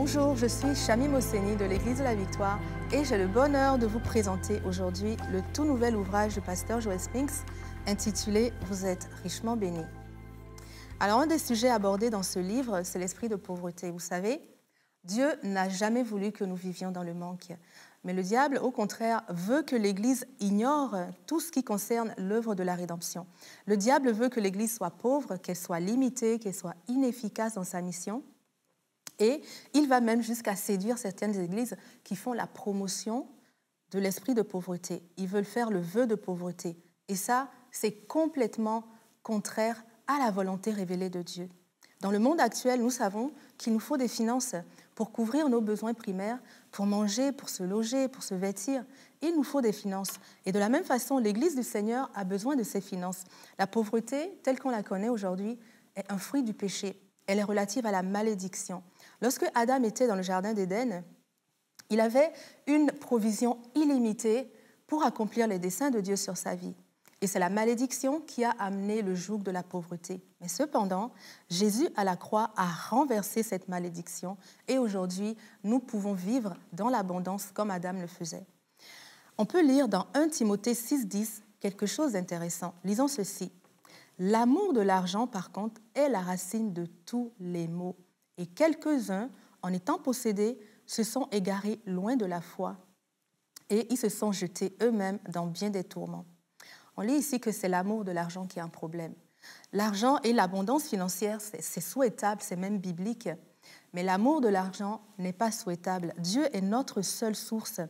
Bonjour, je suis Chami Mosseni de l'Église de la Victoire et j'ai le bonheur de vous présenter aujourd'hui le tout nouvel ouvrage du pasteur Joel Spinks intitulé « Vous êtes richement bénis ». Alors, un des sujets abordés dans ce livre, c'est l'esprit de pauvreté. Vous savez, Dieu n'a jamais voulu que nous vivions dans le manque. Mais le diable, au contraire, veut que l'Église ignore tout ce qui concerne l'œuvre de la rédemption. Le diable veut que l'Église soit pauvre, qu'elle soit limitée, qu'elle soit inefficace dans sa mission. Et il va même jusqu'à séduire certaines églises qui font la promotion de l'esprit de pauvreté. Ils veulent faire le vœu de pauvreté. Et ça, c'est complètement contraire à la volonté révélée de Dieu. Dans le monde actuel, nous savons qu'il nous faut des finances pour couvrir nos besoins primaires, pour manger, pour se loger, pour se vêtir. Il nous faut des finances. Et de la même façon, l'Église du Seigneur a besoin de ces finances. La pauvreté, telle qu'on la connaît aujourd'hui, est un fruit du péché. Elle est relative à la malédiction. Lorsque Adam était dans le jardin d'Éden, il avait une provision illimitée pour accomplir les desseins de Dieu sur sa vie. Et c'est la malédiction qui a amené le joug de la pauvreté. Mais cependant, Jésus à la croix a renversé cette malédiction et aujourd'hui, nous pouvons vivre dans l'abondance comme Adam le faisait. On peut lire dans 1 Timothée 6,10 quelque chose d'intéressant. Lisons ceci. « L'amour de l'argent, par contre, est la racine de tous les maux. Et quelques-uns, en étant possédés, se sont égarés loin de la foi et ils se sont jetés eux-mêmes dans bien des tourments. » On lit ici que c'est l'amour de l'argent qui est un problème. L'argent et l'abondance financière, c'est souhaitable, c'est même biblique, mais l'amour de l'argent n'est pas souhaitable. Dieu est notre seule source.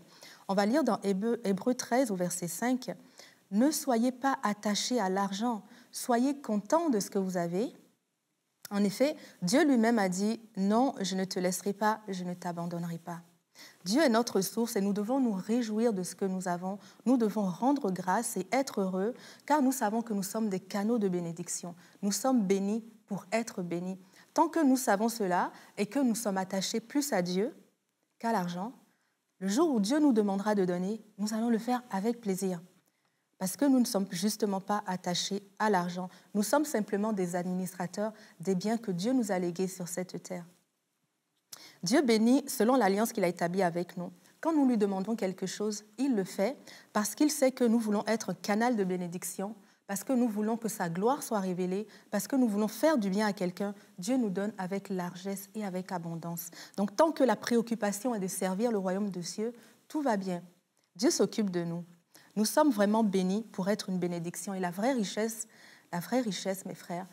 On va lire dans Hébreux 13 au verset 5, « Ne soyez pas attachés à l'argent, soyez contents de ce que vous avez. » En effet, Dieu lui-même a dit « Non, je ne te laisserai pas, je ne t'abandonnerai pas. » Dieu est notre source et nous devons nous réjouir de ce que nous avons. Nous devons rendre grâce et être heureux car nous savons que nous sommes des canaux de bénédiction. Nous sommes bénis pour être bénis. Tant que nous savons cela et que nous sommes attachés plus à Dieu qu'à l'argent, le jour où Dieu nous demandera de donner, nous allons le faire avec plaisir. Parce que nous ne sommes justement pas attachés à l'argent. Nous sommes simplement des administrateurs des biens que Dieu nous a légués sur cette terre. Dieu bénit selon l'alliance qu'il a établie avec nous. Quand nous lui demandons quelque chose, il le fait parce qu'il sait que nous voulons être canal de bénédiction, parce que nous voulons que sa gloire soit révélée, parce que nous voulons faire du bien à quelqu'un. Dieu nous donne avec largesse et avec abondance. Donc tant que la préoccupation est de servir le royaume des cieux, tout va bien. Dieu s'occupe de nous. Nous sommes vraiment bénis pour être une bénédiction. Et la vraie richesse, mes frères,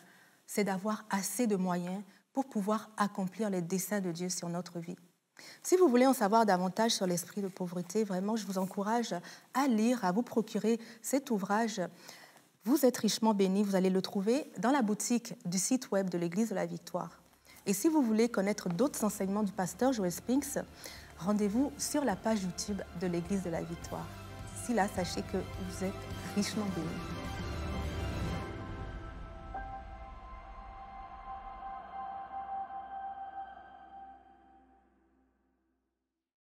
c'est d'avoir assez de moyens pour pouvoir accomplir les desseins de Dieu sur notre vie. Si vous voulez en savoir davantage sur l'esprit de pauvreté, vraiment, je vous encourage à lire, à vous procurer cet ouvrage. Vous êtes richement bénis, vous allez le trouver dans la boutique du site web de l'Église de la Victoire. Et si vous voulez connaître d'autres enseignements du pasteur Joel Spinks, rendez-vous sur la page YouTube de l'Église de la Victoire. D'ici là, sachez que vous êtes richement bénis.